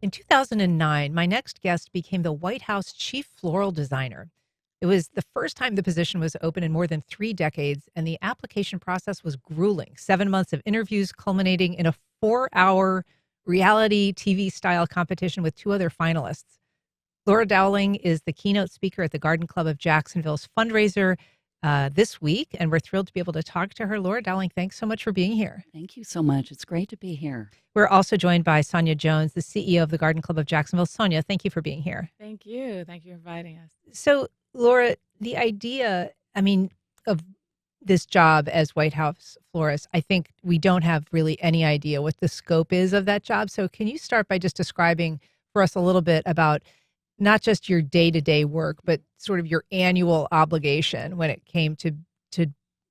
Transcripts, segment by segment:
In 2009, my next guest became the White House chief floral designer. It was the first time the position was open in more than 3 decades, and the application process was grueling. 7 months of interviews culminating in a 4-hour reality TV style competition with two other finalists. Laura Dowling is the keynote speaker at the Garden Club of Jacksonville's fundraiser this week, and we're thrilled to be able to talk to her. Laura Dowling, thanks so much for being here. Thank you so much. It's great to be here. We're also joined by Sonia Jones, the CEO of the Garden Club of Jacksonville. Sonia, thank you for being here. Thank you. Thank you for inviting us. So, Laura, the idea, of this job as White House florist, I think we don't have really any idea what the scope is of that job. So can you start by just describing for us a little bit about not just your day-to-day work, but sort of your annual obligation when it came to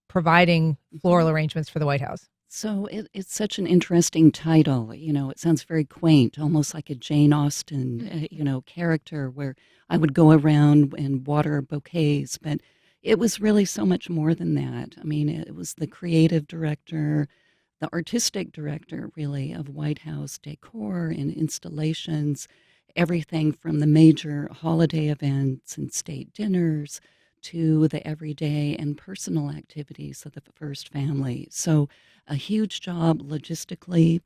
providing floral arrangements for the White House? So it's such an interesting title. It sounds very quaint, almost like a Jane Austen, character where I would go around and water bouquets. But it was really so much more than that. It was the creative director, the artistic director, really, of White House decor and installations, everything from the major holiday events and state dinners to the everyday and personal activities of the first family. So a huge job logistically.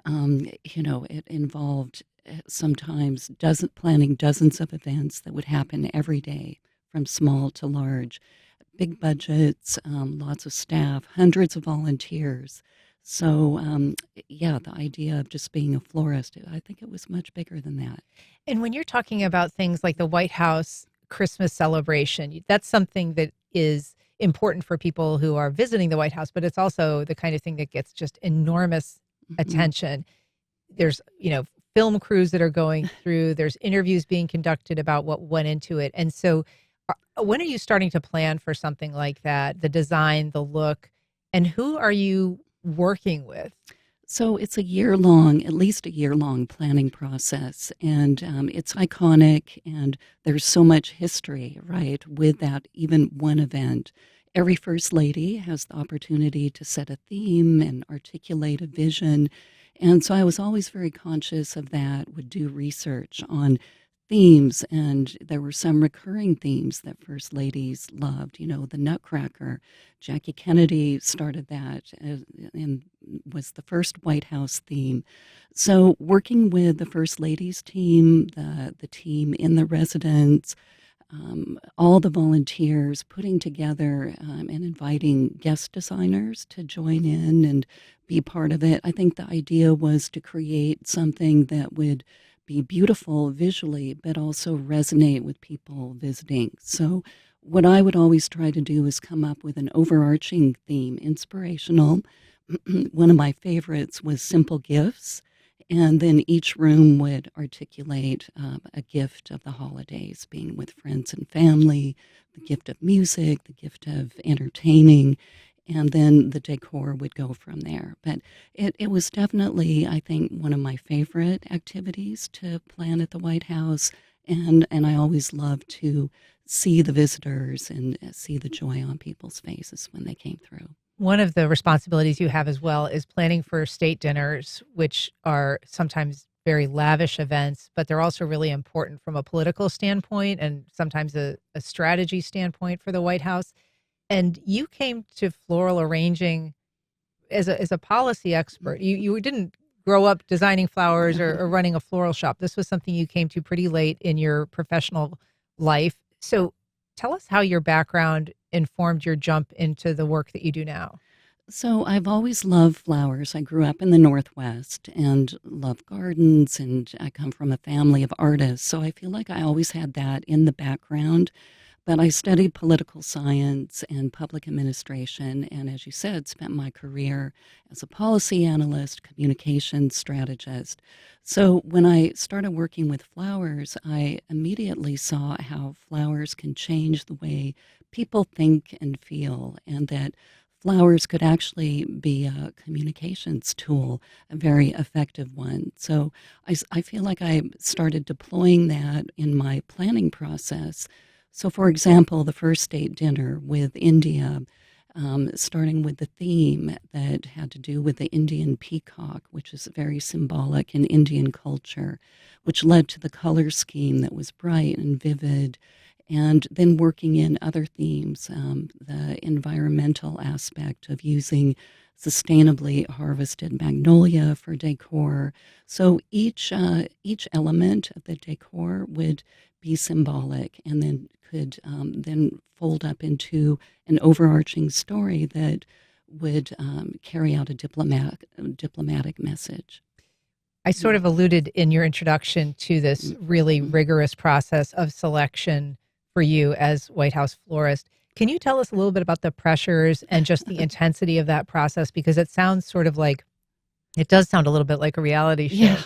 It involved sometimes planning dozens of events that would happen every day, from small to large, big budgets, lots of staff, hundreds of volunteers. So, the idea of just being a florist, I think it was much bigger than that. And when you're talking about things like the White House Christmas celebration, that's something that is important for people who are visiting the White House, but it's also the kind of thing that gets just enormous attention. There's, film crews that are going through, there's interviews being conducted about what went into it. And so when are you starting to plan for something like that, the design, the look, and who are you working with? So it's at least a year-long planning process, and it's iconic, and there's so much history, right, with that even one event. Every First Lady has the opportunity to set a theme and articulate a vision, and so I was always very conscious of that, would do research on themes, and there were some recurring themes that First Ladies loved, the Nutcracker. Jackie Kennedy started that and was the first White House theme. So working with the First Ladies team, the team in the residence, all the volunteers, putting together and inviting guest designers to join in and be part of it. I think the idea was to create something that would be beautiful visually, but also resonate with people visiting. So what I would always try to do is come up with an overarching theme, inspirational. One of my favorites was simple gifts. And then each room would articulate a gift of the holidays, being with friends and family, the gift of music, the gift of entertaining, and then the decor would go from there. But it was definitely, I think, one of my favorite activities to plan at the White House, and I always loved to see the visitors and see the joy on people's faces when they came through. One of the responsibilities you have as well is planning for state dinners, which are sometimes very lavish events, but they're also really important from a political standpoint and sometimes a strategy standpoint for the White House. And you came to floral arranging as a policy expert. You didn't grow up designing flowers or running a floral shop. This was something you came to pretty late in your professional life. So tell us how your background informed your jump into the work that you do now. So I've always loved flowers. I grew up in the Northwest and love gardens, and I come from a family of artists. So I feel like I always had that in the background. But I studied political science and public administration, and as you said, spent my career as a policy analyst, communications strategist. So when I started working with flowers, I immediately saw how flowers can change the way people think and feel, and that flowers could actually be a communications tool, a very effective one. So I feel like I started deploying that in my planning process. So, for example, the first state dinner with India, starting with the theme that had to do with the Indian peacock, which is very symbolic in Indian culture, which led to the color scheme that was bright and vivid, and then working in other themes, the environmental aspect of using sustainably harvested magnolia for decor. So each element of the decor would be symbolic, and then could then fold up into an overarching story that would carry out a diplomatic message. I sort of alluded in your introduction to this really rigorous process of selection for you as White House florist. Can you tell us a little bit about the pressures and just the intensity of that process? Because it sounds sort of like, it does sound a little bit like a reality show. Yeah.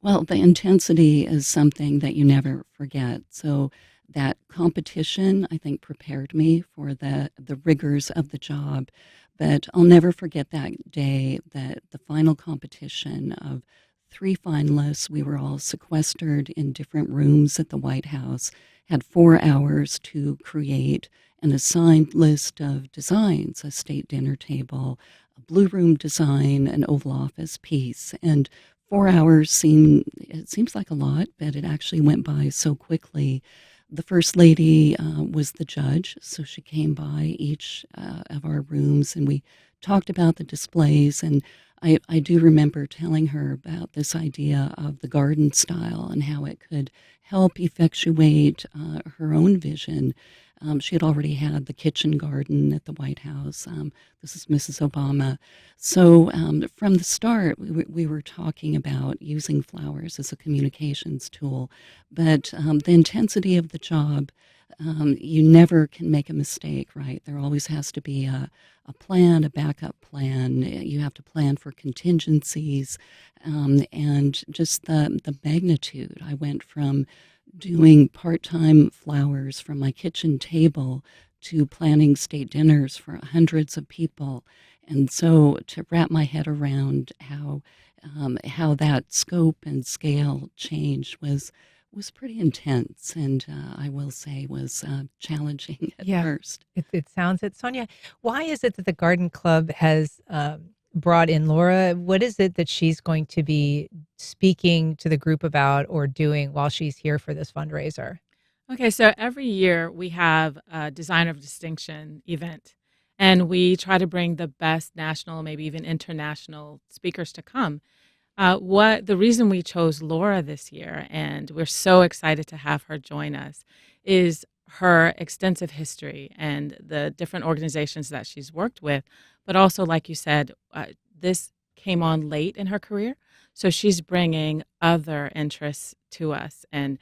Well, the intensity is something that you never forget. So that competition, I think, prepared me for the rigors of the job. But I'll never forget that day, that the final competition of three finalists. We were all sequestered in different rooms at the White House, had 4 hours to create an assigned list of designs: a state dinner table, a blue room design, an Oval Office piece. And 4 hours seems like a lot, but it actually went by so quickly. The First Lady was the judge, so she came by each of our rooms, and we talked about the displays. And I do remember telling her about this idea of the garden style and how it could help effectuate her own vision. She had already had the kitchen garden at the White House. This is Mrs. Obama. So from the start, we were talking about using flowers as a communications tool. But the intensity of the job, you never can make a mistake, right? There always has to be a plan, a backup plan. You have to plan for contingencies, and just the magnitude. I went from doing part-time flowers from my kitchen table to planning state dinners for hundreds of people. And so to wrap my head around how that scope and scale change was pretty intense, and I will say was challenging at Yeah, first. it sounds it. Sonia, why is it that the Garden Club has brought in Laura? What is it that she's going to be speaking to the group about or doing while she's here for this fundraiser? Okay, so every year we have a Designer of Distinction event, and we try to bring the best national, maybe even international speakers to come. What the reason we chose Laura this year, and we're so excited to have her join us, is her extensive history and the different organizations that she's worked with. But also, like you said, this came on late in her career, so she's bringing other interests to us, and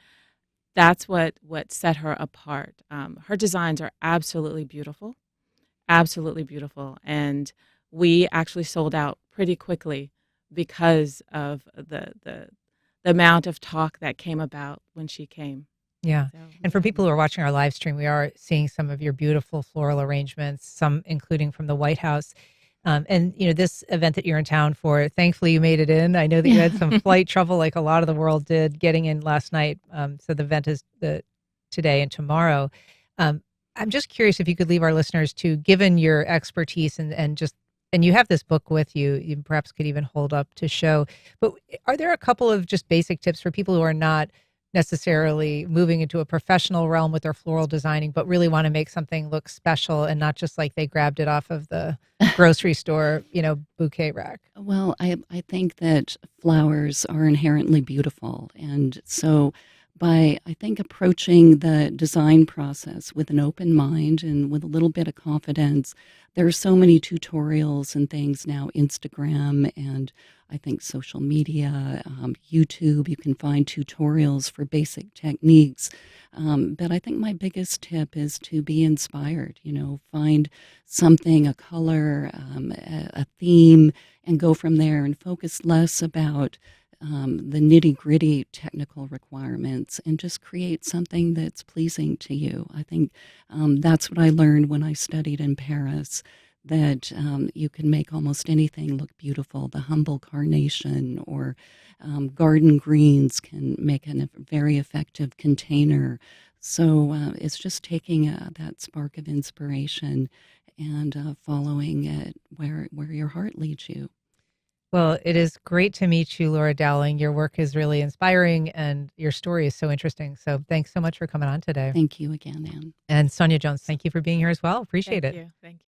that's what set her apart. Her designs are absolutely beautiful, and we actually sold out pretty quickly because of the amount of talk that came about when she came. Yeah. So And for yeah. people who are watching our live stream, we are seeing some of your beautiful floral arrangements, some including from the White House. And this event that you're in town for, thankfully you made it in. I know that you Yeah. had some flight trouble, like a lot of the world did, getting in last night. So the event is today and tomorrow. I'm just curious if you could leave our listeners to, given your expertise and you have this book with you, you perhaps could even hold up to show. But are there a couple of just basic tips for people who are not necessarily moving into a professional realm with their floral designing, but really want to make something look special and not just like they grabbed it off of the grocery store, bouquet rack? Well, I think that flowers are inherently beautiful. And so by, I think, approaching the design process with an open mind and with a little bit of confidence, there are so many tutorials and things now, Instagram and I think social media, YouTube, you can find tutorials for basic techniques. But I think my biggest tip is to be inspired, find something, a color, a theme, and go from there and focus less about the nitty gritty technical requirements and just create something that's pleasing to you. I think that's what I learned when I studied in Paris. That you can make almost anything look beautiful. The humble carnation or garden greens can make a very effective container. So it's just taking that spark of inspiration and following it where your heart leads you. Well, it is great to meet you, Laura Dowling. Your work is really inspiring and your story is so interesting. So thanks so much for coming on today. Thank you again, Anne. And Sonia Jones, thank you for being here as well. Appreciate Thank it. you. Thank you.